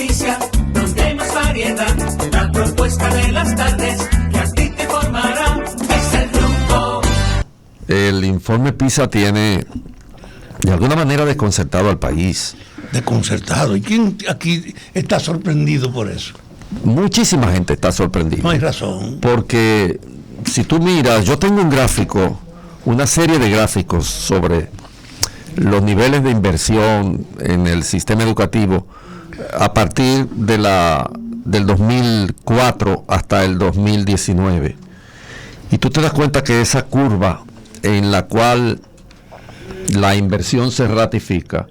noticia, donde hay más variedad, la propuesta de las tardes, que a ti te informará, es el rumbo. El informe PISA tiene, de alguna manera, desconcertado al país. Desconcertado. ¿Y quién aquí está sorprendido por eso? Muchísima gente está sorprendida. No hay razón. Porque si tú miras, yo tengo un gráfico, una serie de gráficos sobre los niveles de inversión en el sistema educativo a partir de del 2004 hasta el 2019. Y tú te das cuenta que esa curva en la cual la inversión se ratifica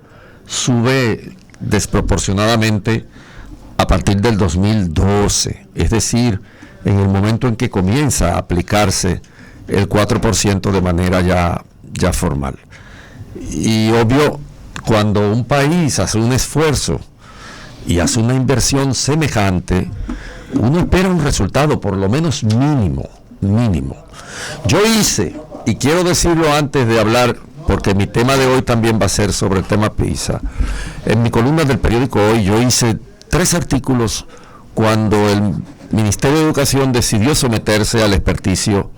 sube desproporcionadamente a partir del 2012, es decir, en el momento en que comienza a aplicarse el 4% de manera ya formal. Y obvio, cuando un país hace un esfuerzo y hace una inversión semejante, uno espera un resultado por lo menos mínimo. Yo hice, y quiero decirlo antes de hablar, porque mi tema de hoy también va a ser sobre el tema PISA, en mi columna del periódico Hoy yo hice 3 artículos cuando el Ministerio de Educación decidió someterse al experticio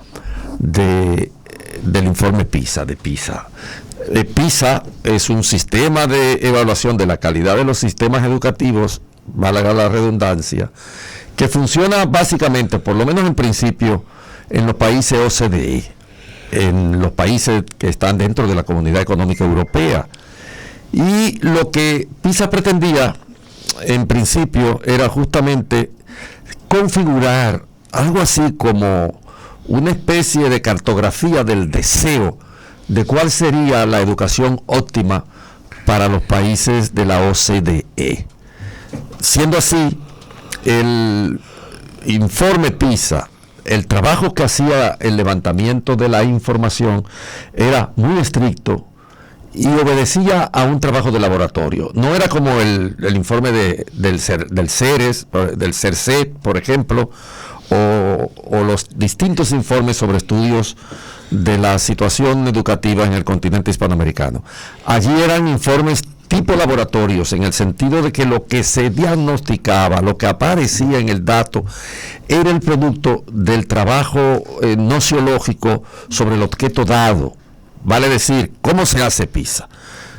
del informe PISA, de PISA. PISA es un sistema de evaluación de la calidad de los sistemas educativos, valga la redundancia, que funciona básicamente, por lo menos en principio, en los países OCDE, en los países que están dentro de la Comunidad Económica Europea. Y lo que PISA pretendía, en principio, era justamente configurar algo así como una especie de cartografía del deseo de cuál sería la educación óptima para los países de la OCDE. Siendo así, el informe PISA, el trabajo que hacía el levantamiento de la información, era muy estricto y obedecía a un trabajo de laboratorio. No era como el informe del CERES, del CERCET, por ejemplo, o los distintos informes sobre estudios de la situación educativa en el continente hispanoamericano. Allí eran informes tipo laboratorios, en el sentido de que lo que se diagnosticaba, lo que aparecía en el dato, era el producto del trabajo nociológico sobre el objeto dado. Vale decir, ¿cómo se hace PISA?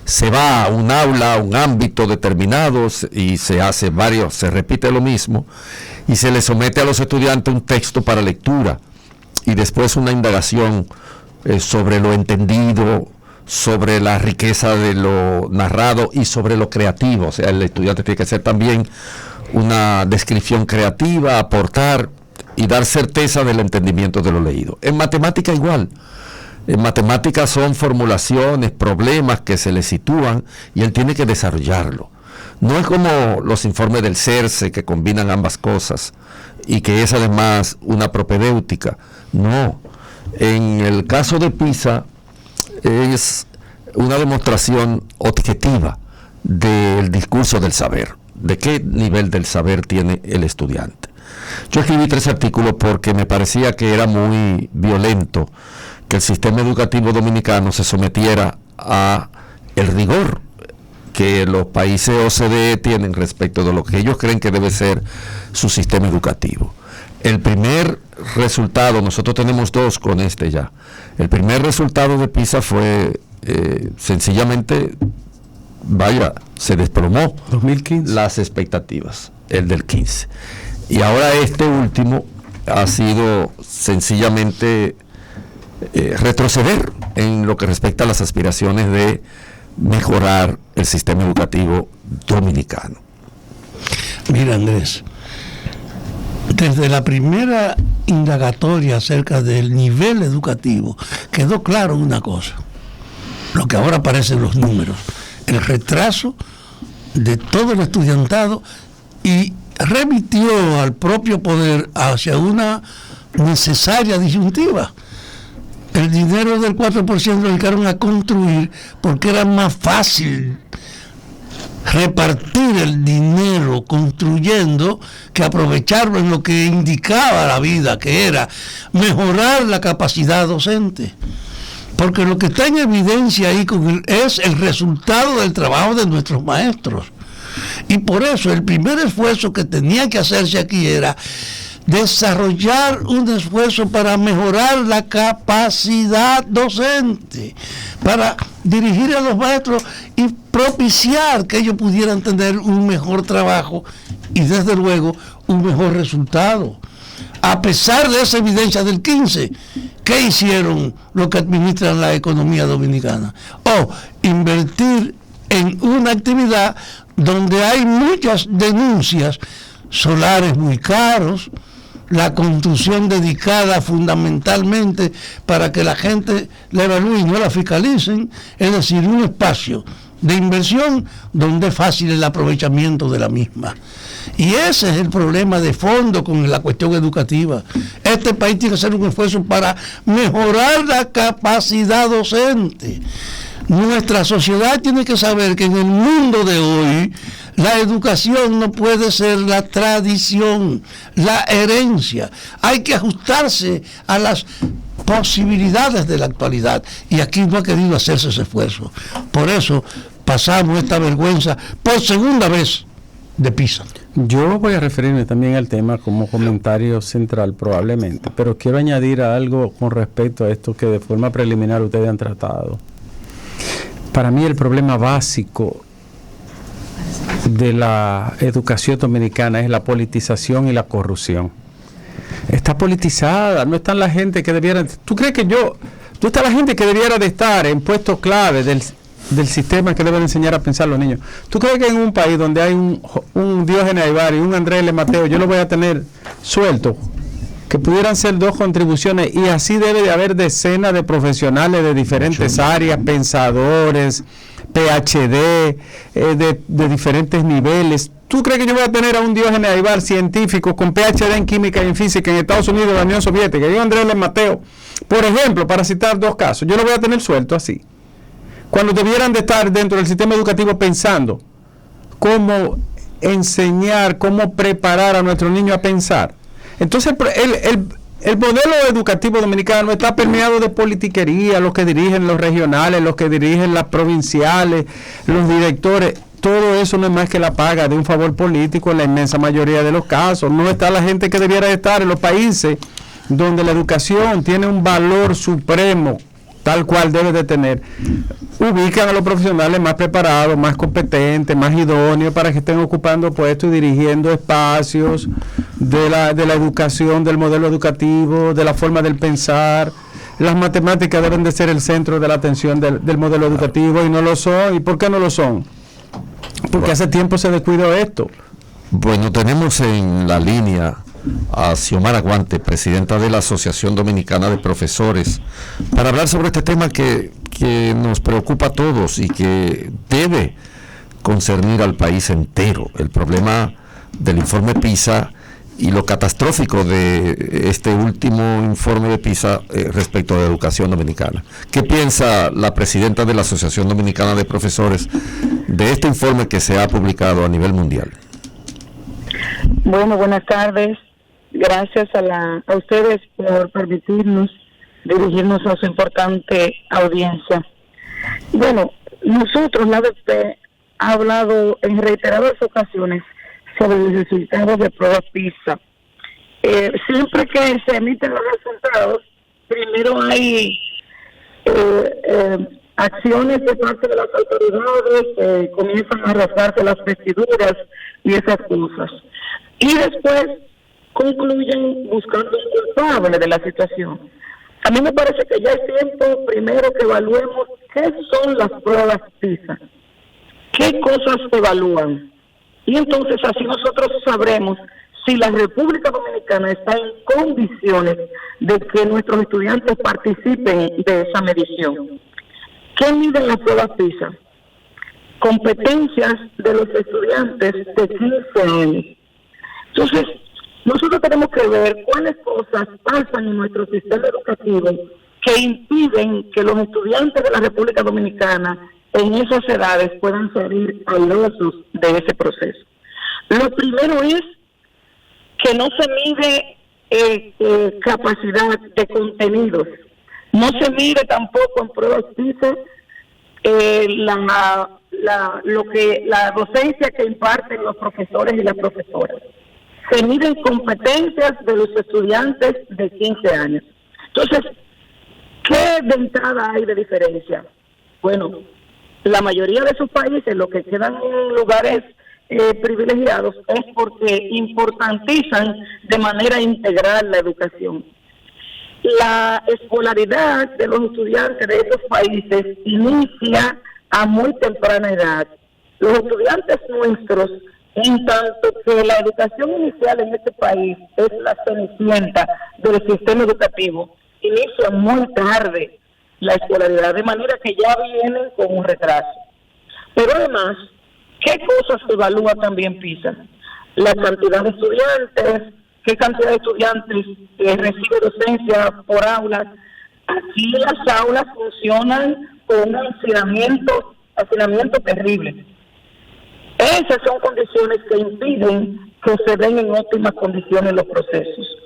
Se va a un aula, a un ámbito determinado, y se hace se repite lo mismo, y se le somete a los estudiantes un texto para lectura, y después una indagación sobre lo entendido, sobre la riqueza de lo narrado y sobre lo creativo. O sea, el estudiante tiene que hacer también una descripción creativa, aportar y dar certeza del entendimiento de lo leído. En matemática igual. En matemáticas son formulaciones, problemas que se le sitúan y él tiene que desarrollarlo. No es como los informes del CERCE que combinan ambas cosas y que es además una propedéutica. No. En el caso de PISA es una demostración objetiva del discurso del saber, de qué nivel del saber tiene el estudiante. Yo escribí 3 artículos porque me parecía que era muy violento que el sistema educativo dominicano se sometiera a el rigor que los países OCDE tienen respecto de lo que ellos creen que debe ser su sistema educativo. El primer resultado, nosotros tenemos 2 con este ya. El primer resultado de PISA fue sencillamente, se desplomó 2015. Las expectativas, el del 15. Y ahora este último ha sido sencillamente retroceder en lo que respecta a las aspiraciones de mejorar el sistema educativo dominicano. Mira, Andrés, desde la primera indagatoria acerca del nivel educativo quedó claro una cosa, lo que ahora aparecen los números, el retraso de todo el estudiantado, y remitió al propio poder hacia una necesaria disyuntiva. El dinero del 4% lo dedicaron a construir porque era más fácil repartir el dinero construyendo que aprovecharlo en lo que indicaba la vida, que era mejorar la capacidad docente. Porque lo que está en evidencia ahí es el resultado del trabajo de nuestros maestros. Y por eso el primer esfuerzo que tenía que hacerse aquí era desarrollar un esfuerzo para mejorar la capacidad docente, para dirigir a los maestros y propiciar que ellos pudieran tener un mejor trabajo y desde luego un mejor resultado. A pesar de esa evidencia del 15, ¿qué hicieron los que administran la economía dominicana? Invertir en una actividad donde hay muchas denuncias, solares muy caros, la construcción dedicada fundamentalmente para que la gente la evalúe y no la fiscalicen, es decir, un espacio de inversión donde es fácil el aprovechamiento de la misma. Y ese es el problema de fondo con la cuestión educativa. Este país tiene que hacer un esfuerzo para mejorar la capacidad docente. Nuestra sociedad tiene que saber que en el mundo de hoy la educación no puede ser la tradición, la herencia. Hay que ajustarse a las posibilidades de la actualidad. Y aquí no ha querido hacerse ese esfuerzo. Por eso pasamos esta vergüenza por segunda vez de PISA. Yo voy a referirme también al tema como comentario central probablemente, pero quiero añadir algo con respecto a esto que de forma preliminar ustedes han tratado. Para mí el problema básico de la educación dominicana es la politización y la corrupción. Está politizada, no están la gente que debiera... ¿Tú crees que no está la gente que debiera de estar en puestos clave del sistema que deben enseñar a pensar los niños? ¿Tú crees que en un país donde hay un Diógenes Aybar y un Andrés L. Mateo, yo lo voy a tener suelto? Que pudieran ser dos contribuciones, y así debe de haber decenas de profesionales de diferentes áreas, pensadores, PhD, de diferentes niveles. ¿Tú crees que yo voy a tener a un Diógenes Aybar científico con PhD en química y en física en Estados Unidos y la Unión Soviética, y Andrés L. Mateo, por ejemplo, para citar dos casos? Yo lo voy a tener suelto así, cuando debieran de estar dentro del sistema educativo pensando cómo enseñar, cómo preparar a nuestros niños a pensar. Entonces el modelo educativo dominicano está permeado de politiquería, los que dirigen los regionales, los que dirigen las provinciales, los directores. Todo eso no es más que la paga de un favor político en la inmensa mayoría de los casos. No está la gente que debiera estar en los países donde la educación tiene un valor supremo, tal cual debe de tener. Ubican a los profesionales más preparados, más competentes, más idóneos para que estén ocupando puestos y dirigiendo espacios de la educación, del modelo educativo, de la forma del pensar. Las matemáticas deben de ser el centro de la atención del modelo educativo, y no lo son. ¿Y por qué no lo son? Porque hace tiempo se descuidó esto. Bueno, tenemos en la línea a Xiomara Guante, presidenta de la Asociación Dominicana de Profesores, para hablar sobre este tema que nos preocupa a todos y que debe concernir al país entero: el problema del informe PISA y lo catastrófico de este último informe de PISA respecto a la educación dominicana. ¿Qué piensa la presidenta de la Asociación Dominicana de Profesores de este informe que se ha publicado a nivel mundial? Bueno, buenas tardes. Gracias a ustedes por permitirnos dirigirnos a su importante audiencia. Bueno, nosotros, la ADP, ha hablado en reiteradas ocasiones sobre los resultados de pruebas PISA. Siempre que se emiten los resultados, primero hay acciones de parte de las autoridades, comienzan a rasgarse las vestiduras y esas cosas. Y después concluyen buscando un culpable de la situación. A mí me parece que ya es tiempo primero que evaluemos qué son las pruebas PISA, qué cosas se evalúan, y entonces así nosotros sabremos si la República Dominicana está en condiciones de que nuestros estudiantes participen de esa medición. ¿Qué miden las pruebas PISA? Competencias de los estudiantes de 15 años. Entonces, nosotros tenemos que ver cuáles cosas pasan en nuestro sistema educativo que impiden que los estudiantes de la República Dominicana en esas edades puedan salir airosos de ese proceso. Lo primero es que no se mide capacidad de contenidos. No se mide tampoco en pruebas PISA la docencia que imparten los profesores y las profesoras. Se miden competencias de los estudiantes de 15 años. Entonces, ¿qué de entrada hay de diferencia? Bueno, la mayoría de esos países, los que quedan en lugares privilegiados, es porque importantizan de manera integral la educación. La escolaridad de los estudiantes de estos países inicia a muy temprana edad. Los estudiantes nuestros, en tanto que la educación inicial en este país es la cenicienta del sistema educativo, inicia muy tarde la escolaridad, de manera que ya vienen con un retraso. Pero además, ¿qué cosas evalúa también PISA? La cantidad de estudiantes, qué cantidad de estudiantes recibe docencia por aulas. Aquí las aulas funcionan con un hacinamiento terrible. Esas son condiciones que impiden que se den en óptimas condiciones los procesos.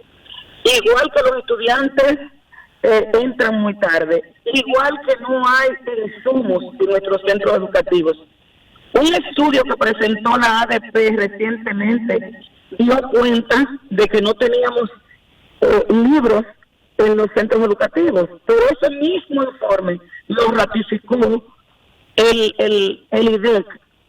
Igual que los estudiantes entran muy tarde, igual que no hay insumos en nuestros centros educativos. Un estudio que presentó la ADP recientemente dio cuenta de que no teníamos libros en los centros educativos, pero ese mismo informe lo ratificó el IDEC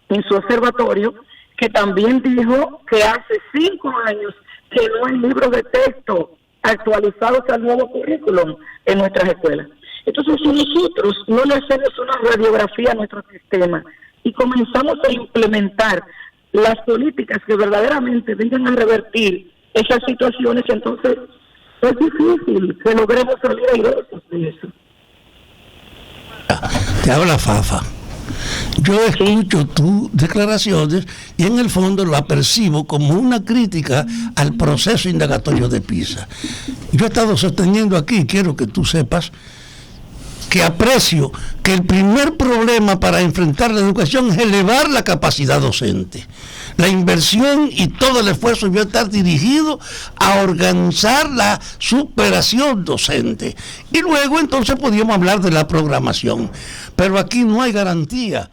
en su observatorio, que también dijo que hace 5 años que no hay libros de texto actualizados al nuevo currículum en nuestras escuelas. Entonces, si nosotros no le hacemos una radiografía a nuestro sistema y comenzamos a implementar las políticas que verdaderamente vengan a revertir esas situaciones, entonces es difícil que logremos salir airosos de eso. Te habla Fafa. Yo escucho tus declaraciones y en el fondo lo apercibo como una crítica al proceso indagatorio de PISA. Yo he estado sosteniendo aquí, quiero que tú sepas, que aprecio que el primer problema para enfrentar la educación es elevar la capacidad docente. La inversión y todo el esfuerzo debe estar dirigido a organizar la superación docente. Y luego entonces podríamos hablar de la programación. Pero aquí no hay garantía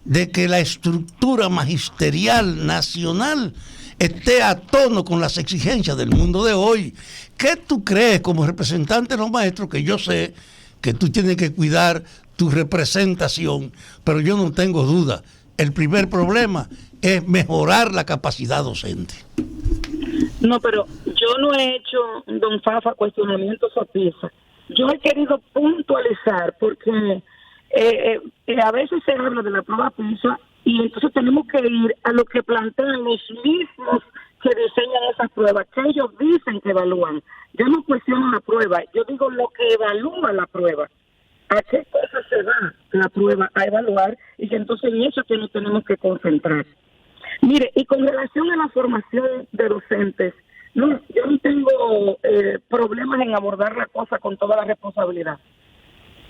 de que la estructura magisterial nacional esté a tono con las exigencias del mundo de hoy. ¿Qué tú crees como representante de los maestros? Que yo sé que tú tienes que cuidar tu representación, pero yo no tengo duda. El primer problema es mejorar la capacidad docente. No, pero yo no he hecho, don Fafa, cuestionamientos a PISA. Yo he querido puntualizar porque a veces se habla de la prueba PISA y entonces tenemos que ir a lo que plantean los mismos que diseñan esas pruebas, que ellos dicen que evalúan. Yo no cuestiono la prueba, yo digo lo que evalúa la prueba. ¿A qué cosas se da la prueba a evaluar? Y que entonces en eso que nos tenemos que concentrar. Mire, y con relación a la formación de docentes, yo no tengo problemas en abordar la cosa con toda la responsabilidad.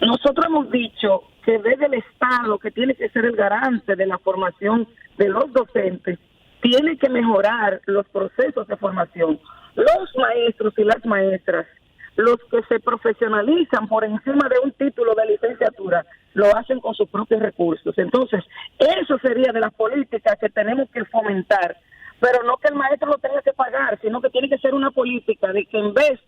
Nosotros hemos dicho que desde el Estado, que tiene que ser el garante de la formación de los docentes, tiene que mejorar los procesos de formación. Los maestros y las maestras, los que se profesionalizan por encima de un título de licenciatura, lo hacen con sus propios recursos. Entonces, eso sería de las políticas que tenemos que fomentar, pero no que el maestro lo tenga que pagar, sino que tiene que ser una política de que en vez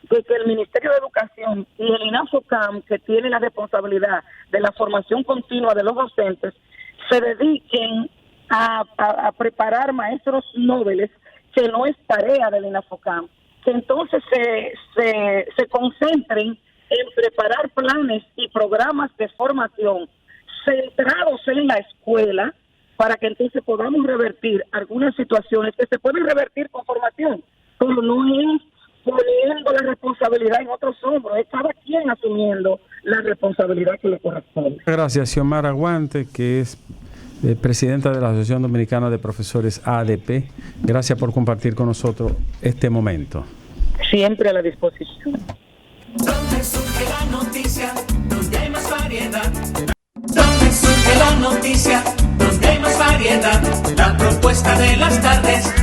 de que el Ministerio de Educación y el INAFOCAM, que tiene la responsabilidad de la formación continua de los docentes, se dediquen a preparar maestros nobles, que no es tarea del INAFOCAM, que entonces se concentren en preparar planes y programas de formación centrados en la escuela, para que entonces podamos revertir algunas situaciones que se pueden revertir con formación, pero no es poniendo la responsabilidad en otros hombros, es cada quien asumiendo la responsabilidad que le corresponde. Gracias, Xiomara Guante, que es presidenta de la Asociación Dominicana de Profesores ADP. Gracias por compartir con nosotros este momento. Siempre a la disposición. Donde surge la noticia, donde hay más variedad. Donde surge la noticia, donde hay más variedad. La propuesta de las tardes.